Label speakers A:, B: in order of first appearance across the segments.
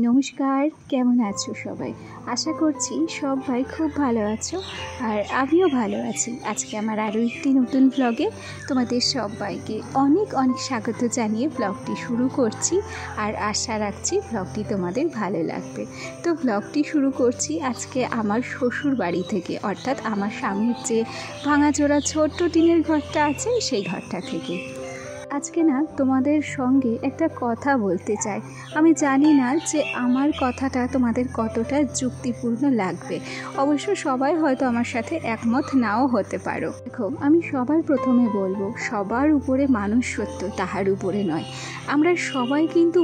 A: নমস্কার, কেমন আছো সবাই? আশা করছি সবাই খুব ভালো আছো, আর আমিও ভালো আছি। আজকে আমার আরও একটি নতুন ব্লগে তোমাদের সবাইকে অনেক অনেক স্বাগত জানিয়ে ব্লগটি শুরু করছি। আর আশা রাখছি ব্লগটি তোমাদের ভালো লাগবে। তো ব্লগটি শুরু করছি আজকে আমার শ্বশুর বাড়ি থেকে, অর্থাৎ আমার স্বামীর যে ভাঙাচোরা ছোট্ট টিনের ঘরটা আছে সেই ঘরটা থেকে। আজকে না তোমাদের সঙ্গে একটা কথা বলতে চাই। আমি জানি না যে আমার কথাটা তোমাদের কতটা যুক্তিপূর্ণ লাগবে। অবশ্য সবাই হয়তো আমার সাথে একমত নাও হতে পারো। দেখো, আমি সবার প্রথমে বলবো, সবার উপরে মানুষ সত্য, তাহার উপরে নয়। আমরা সবাই কিন্তু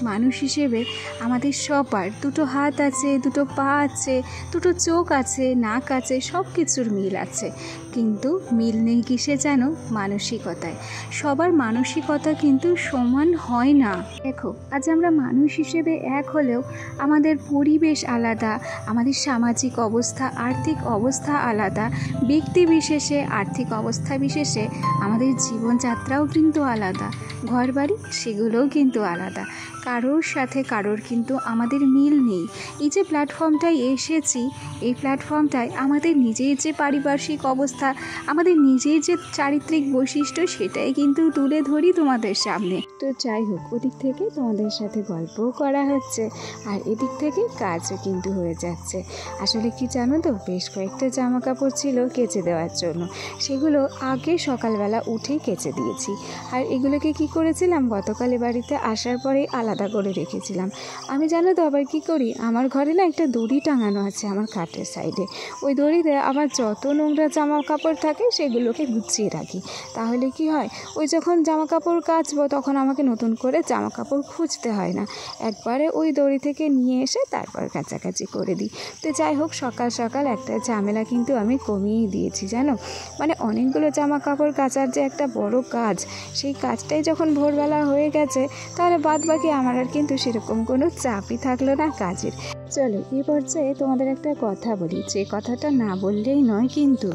A: মানুষ হিসেবে আমাদের সবার দুটো হাত আছে, দুটো পা আছে, দুটো চোখ আছে, নাক আছে, সব কিছুর মিল আছে। কিন্তু মিল নেই কিসে জানো? মানসিকতায়। সবার মানসিকতা কিন্তু সমান হয় না। দেখো, আজ আমরা মানুষ হিসেবে এক হলেও আমাদের পরিবেশ আলাদা, আমাদের সামাজিক অবস্থা, আর্থিক অবস্থা আলাদা, ব্যক্তি বিশেষে, আর্থিক অবস্থা বিশেষে আমাদের জীবনযাত্রাও কিন্তু আলাদা, ঘরবাড়ি সেগুলোও কিন্তু আলাদা। কারোর সাথে কারোর কিন্তু আমাদের মিল নেই। এই যে প্ল্যাটফর্মটায় এসেছি, এই প্ল্যাটফর্মটায় আমাদের নিজের যে পারিপার্শ্বিক অবস্থা, আমাদের নিজের যে চারিত্রিক বৈশিষ্ট্য, সেটাই কিন্তু তুলে ধরি তোমাদের সামনে। তো যাই হোক, ওদিক থেকে তোমাদের সাথে গল্পও করা হচ্ছে, আর এদিক থেকে কাজও কিন্তু হয়ে যাচ্ছে। আসলে কি জানো তো, বেশ কয়েকটা জামা কাপড় ছিল কেচে দেওয়ার জন্য, সেগুলো আগে সকালবেলা উঠেই কেচে দিয়েছি। আর এগুলোকে কি করেছিলাম, গতকাল বাড়িতে আসার পরেই আলাদা করে রেখেছিলাম। আমি জানো তো আবার কি করি, আমার ঘরে না একটা দড়ি টাঙানো আছে আমার খাটের সাইডে। ওই দড়িতে আমার যত নোংরা জামা কাপড় থাকে সেগুলোকে গুছিয়ে রাখি। তাহলে কি হয়, ওই যখন জামা কাপড় কাচবো তখন আমাকে নতুন করে জামা কাপড় খুঁজতে হয় না, একবারে ওই দড়ি থেকে নিয়ে এসে তারপর কাচাকাচি করে দিই। তো যাই হোক, সকাল সকাল একটা ঝামেলা কিন্তু আমি কমিয়েই দিয়েছি জানো। মানে অনেকগুলো জামা কাপড় কাচার যে একটা বড় কাজ, সেই কাজটাই যখন ভোরবেলা হয়ে গেছে, তাহলে বাদ বাকি আমার আর কিন্তু সেরকম কোনো চাপই থাকলো না কাজের। চলো, এই পর্যায়ে তোমাদের একটা কথা বলি, যে কথাটা না বললেই নয়। কিন্তু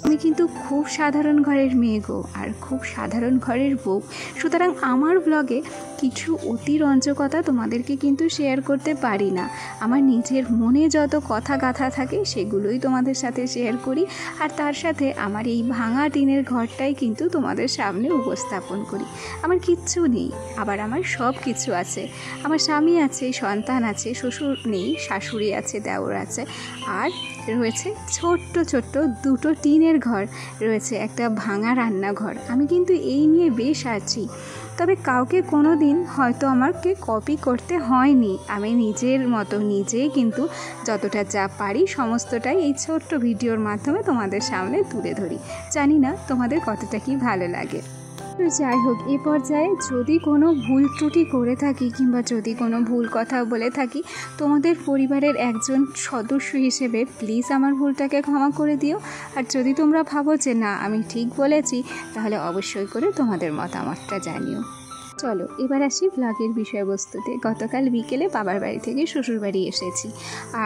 A: আমি কিন্তু খুব সাধারণ ঘরের মেয়ে গো, আর খুব সাধারণ ঘরের বউ। সুতরাং আমার ব্লগে কিছু অতিরঞ্জকতা তোমাদেরকে কিন্তু শেয়ার করতে পারি না। আমার নিজের মনে যত কথা গাথা থাকে সেগুলোই তোমাদের সাথে শেয়ার করি, আর তার সাথে আমার এই ভাঙা টিনের ঘরটাই কিন্তু তোমাদের সামনে উপস্থাপন করি। আমার কিচ্ছু নেই, আবার আমার সব কিছু আছে। আমার স্বামী আছে, সন্তান আছে, শ্বশুর নেই, শাশুড়ি আছে, দেওর আছে, আর রয়েছে ছোট্ট ছোট্ট দুটো টিনের ঘর, রয়েছে একটা ভাঙা রান্নাঘর। আমি কিন্তু এই নিয়ে বেশ আছি। তবে কাউকে কোনো দিন হয়তো আমাকে কপি করতে হয়নি। আমি নিজের মতো নিজেই কিন্তু যতটা যা পারি সমস্তটাই এই ছোট্ট ভিডিওর মাধ্যমে তোমাদের সামনে তুলে ধরি। জানি না তোমাদের কতটা কি ভালো লাগে। তো যাই হোক, এ পর্যায়ে যদি কোনো ভুল ত্রুটি করে থাকি, কিংবা যদি কোনো ভুল কথা বলে থাকি, তোমাদের পরিবারের একজন সদস্য হিসেবে প্লিজ আমার ভুলটাকে ক্ষমা করে দিও। আর যদি তোমরা ভাবো যে না আমি ঠিক বলেছি, তাহলে অবশ্যই করে তোমাদের মতামতটা জানিও। চলো এবার আসি ব্লগের বিষয়বস্তুতে। গতকাল বিকেলে বাবার বাড়ি থেকে শ্বশুর বাড়ি এসেছি,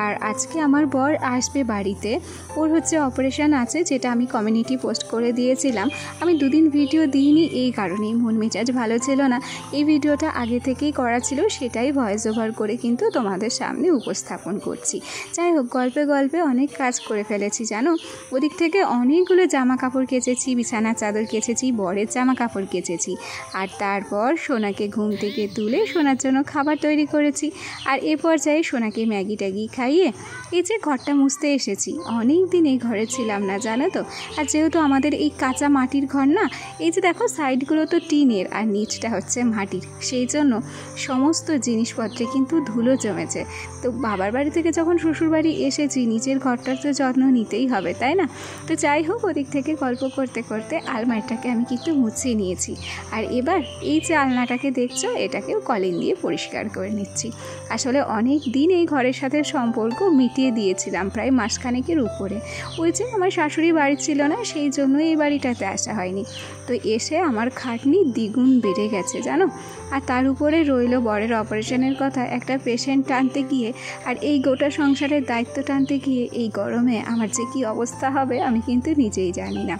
A: আর আজকে আমার বর আসবে বাড়িতে। ওর অপারেশান আছে, যেটা আমি কমিউনিটি পোস্ট করে দিয়েছিলাম। আমি দুদিন ভিডিও দিইনি এই কারণেই, মন মেজাজ ভালো ছিল না। এই ভিডিওটা আগে থেকেই করা ছিল, সেটাই ভয়েস ওভার করে কিন্তু তোমাদের সামনে উপস্থাপন করছি। যাই হোক, গল্পে গল্পে অনেক কাজ করে ফেলেছি জানো। ওদিক থেকে অনেকগুলো জামা কাপড় কেচেছি, বিছানার চাদর কেচেছি, বরের জামা কাপড় কেচেছি, আর তারপর সোনাকে ঘুম থেকে তুলে সোনার জন্য খাবার তৈরি করেছি। আর এ পর্যায়ে সোনাকে ম্যাগি ট্যাগি খাইয়ে এই যে ঘরটা মুছতে এসেছি। অনেক দিন এই ঘরে ছিলাম না জানো তো। আর যেহেতু আমাদের এই কাঁচা মাটির ঘর না, এই যে দেখো সাইডগুলো তো টিনের আর নিচটা হচ্ছে মাটির, সেই জন্য সমস্ত জিনিসপত্রে কিন্তু ধুলো জমেছে। তো বাবার বাড়ি থেকে যখন শ্বশুর বাড়ি এসেছি, নিজের ঘরটার তো যত্ন নিতেই হবে, তাই না? তো যাই হোক, ওদিক থেকে গল্প করতে করতে আলমারিটাকে আমি কিন্তু মুছিয়ে নিয়েছি। আর এবার এই যে আলনাটাকে দেখছো, এটাকেও কলিন দিয়ে পরিষ্কার করে নিচ্ছি। আসলে অনেক দিন এই ঘরের সাথে সম্পর্ক মিটিয়ে দিয়েছিলাম, প্রায় মাসখানেকের উপরে। ওই যে আমার শাশুড়ি বাড়ি ছিল না, সেই জন্য এই বাড়িটাতে আসা হয়নি। তো এসে আমার খাটনি দ্বিগুণ বেড়ে গেছে জানো। আর তার উপরে রইল বরের অপারেশনের কথা, একটা পেশেন্ট টানতে গিয়ে, আর এই গোটা সংসারের দায়িত্ব টানতে গিয়ে এই গরমে আমার যে কী অবস্থা হবে আমি কিন্তু নিজেই জানি না।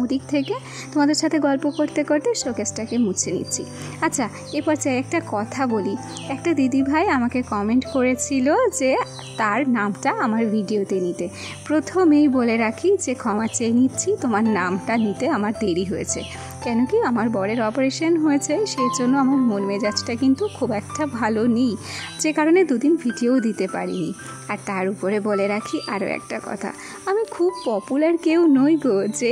A: ওদিক থেকে তোমাদের সাথে গল্প করতে করতে শোকেসটাকে মুছে নিচ্ছি। আচ্ছা, এরপর চাই একটা কথা বলি। একটা দিদিভাই আমাকে কমেন্ট করেছিল যে তার নামটা আমার ভিডিওতে নিতে। প্রথমেই বলে রাখি যে ক্ষমা চেয়ে নিচ্ছি, তোমার নামটা নিতে আমার দেরি হয়েছে। কেন কি আমার বরের অপারেশন হয়েছে, সেই জন্য আমার মন মেজাজটা কিন্তু খুব একটা ভালো নেই, যে কারণে দুদিন ভিডিও দিতে পারিনি। আর তার উপরে বলে রাখি আরও একটা কথা, আমি খুব পপুলার কেউ নই গো, যে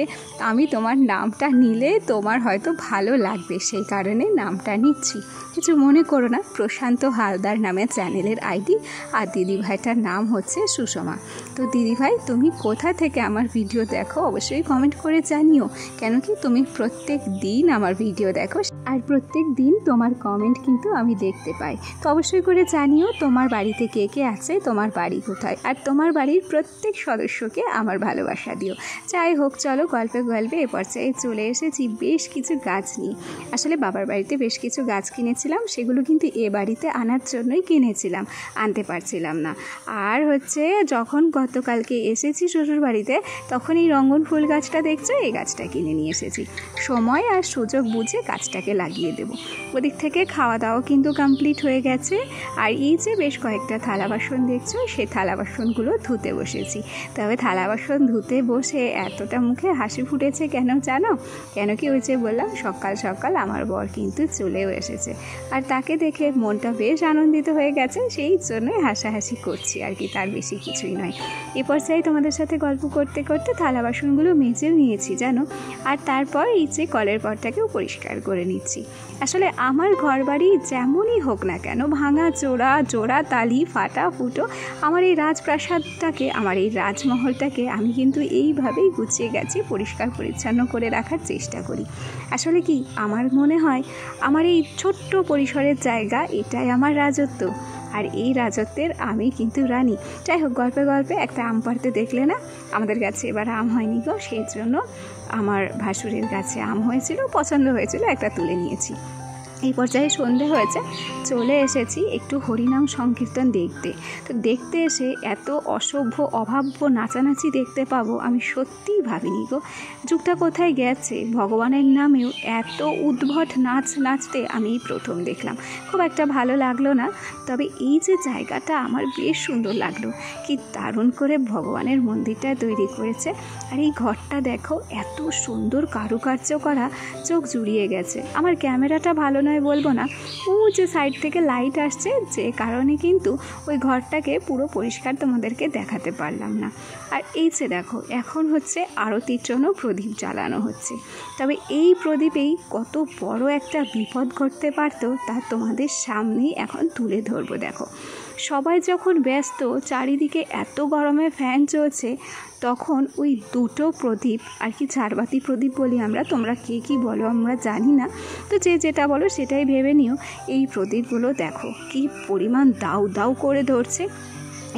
A: আমি তোমার নামটা নিলে তোমার হয়তো ভালো লাগবে, সেই কারণে নামটা নিচ্ছি। কিছু মনে করো না। প্রশান্ত হালদার নামে চ্যানেলের আইডি, আর দিদিভাইটার নাম হচ্ছে সুষমা। তো দিদিভাই, তুমি কোথা থেকে আমার ভিডিও দেখো অবশ্যই কমেন্ট করে জানিও। কেন কি তুমি প্রত্যেক দিন আমার ভিডিও দেখো, আর প্রত্যেক দিন তোমার কমেন্ট কিন্তু আমি দেখতে পাই। তো অবশ্যই করে জানিও তোমার বাড়িতে কে কে আছে, তোমার বাড়ি কোথায়, আর তোমার বাড়ির প্রত্যেক সদস্যকে আমার ভালোবাসা দিও। যাই হোক, চলো গল্পে গল্পে এ পর্যায়ে চলে এসেছি বেশ কিছু গাছ নিয়ে। আসলে বাবার বাড়িতে বেশ কিছু গাছ কিনেছিলাম, সেগুলো কিন্তু এ বাড়িতে আনার জন্যই কিনেছিলাম, আনতে পারছিলাম না। আর হচ্ছে যখন গতকালকে এসেছি শ্বশুর বাড়িতে, তখন এই রঙ্গন ফুল গাছটা দেখছো, এই গাছটা কিনে নিয়ে এসেছি। সময় আর সুযোগ বুঝে গাছটাকে লাগিয়ে দেব। ওদিক থেকে খাওয়া দাওয়া কিন্তু কমপ্লিট হয়ে গেছে। আর এই যে বেশ কয়েকটা থালা বাসন দেখছো, সেই থালা বাসনগুলো ধুতে বসেছি। তবে থালা বাসন ধুতে বসে এতটা মুখে হাসি ফুটেছে কেন জানো? কেন কি ওই যে বললাম, সকাল সকাল আমার বর কিন্তু চলেও এসেছে, আর তাকে দেখে মনটা বেশ আনন্দিত হয়ে গেছে, সেই জন্যই হাসাহাসি করছি আর কি, তার বেশি কিছুই নয়। এ পর্যায়ে তোমাদের সাথে গল্প করতে করতে থালা বাসনগুলো মেজেও নিয়েছি জানো। আর তারপর এই যে কলের পরটাকেও পরিষ্কার করে নিচ্ছি। আসলে আমার ঘর বাড়ি যেমনই হোক না কেন, ভাঙা চোরা জোড়া তালি ফাটা ফুটো, আমার এই রাজপ্রাসাদটাকে, আমার এই রাজমহলটাকে আমি কিন্তু এইভাবেই গুছিয়ে গেছি, পরিষ্কার পরিচ্ছন্ন করে রাখার চেষ্টা করি। আসলে কি, আমার মনে হয় আমার এই ছোট্ট পরিসরের জায়গা, এটাই আমার রাজত্ব, আর এই রাজত্বের আমি কিন্তু রানী। যাই হোক, গল্পে গল্পে একটা আম পাড়তে দেখলে না, আমাদের গাছে এবার আম হয়নি গো, সেই জন্য আমার ভাসুরের গাছে আম হয়েছিল, পছন্দ হয়েছিল, একটা তুলে নিয়েছি। এই পর্যায়ে সন্ধে হয়েছে, চলে এসেছি একটু হরিনাম সংকীর্তন দেখতে। তো দেখতে এসে এত অসভ্য অভাব্য নাচানাচি দেখতে পাবো আমি সত্যিই ভাবিনি গো। যুগটা কোথায় গেছে, ভগবানের নামেও এত উদ্ভট নাচ নাচতে আমি প্রথম দেখলাম। খুব একটা ভালো লাগলো না, তবে এই যে জায়গাটা আমার বেশ সুন্দর লাগলো। কি দারুণ করে ভগবানের মন্দিরটা তৈরি করেছে, আর এই ঘরটা দেখো এত সুন্দর কারুকার্য করা, চোখ জুড়িয়ে গেছে। আমার ক্যামেরাটা ভালো নয় বলবো না, ও যে সাইড থেকে লাইট আসছে, যে কারণে কিন্তু ওই ঘরটাকে পুরো পরিষ্কার তোমাদেরকে দেখাতে পারলাম না। আর এই যে দেখো, এখন হচ্ছে আরতির জন্য প্রদীপ জ্বালানো হচ্ছে। তবে এই প্রদীপেই কত বড় একটা বিপদ ঘটতে পারতো, তা তোমাদের সামনেই এখন তুলে ধরবো। দেখো, সবাই যখন ব্যস্ত, চারিদিকে এত গরমে ফ্যান চলছে, তখন ওই দুটো প্রদীপ, আর কি ঝাড়বাতি প্রদীপ বলি আমরা, তোমরা কে কী বলো আমরা জানি না, তো যে যেটা বলো সেটাই ভেবে নিও। এই প্রদীপগুলো দেখো কি পরিমাণ দাউ দাউ করে ধরছে।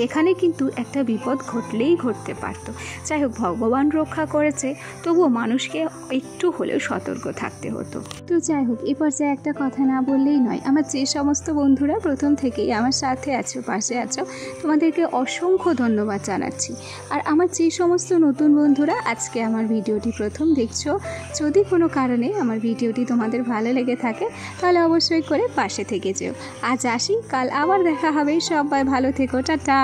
A: এখানে কিন্তু একটা বিপদ ঘটলেই ঘটতে পারতো। যাই হোক, ভগবান রক্ষা করেছে, তবুও মানুষকে একটু হলেও সতর্ক থাকতে হতো। তো যাই হোক, এ পর্যায়ে একটা কথা না বললেই নয়। আমার যে সমস্ত বন্ধুরা প্রথম থেকেই আমার সাথে আছো, পাশে আছো, তোমাদেরকে অসংখ্য ধন্যবাদ জানাচ্ছি। আর আমার যে সমস্ত নতুন বন্ধুরা আজকে আমার ভিডিওটি প্রথম দেখছো, যদি কোনো কারণে আমার ভিডিওটি তোমাদের ভালো লেগে থাকে, তাহলে অবশ্যই করে পাশে থেকে যেও। আজ আসি, কাল আবার দেখা হবে। সবাই ভালো থেকো, টাটা।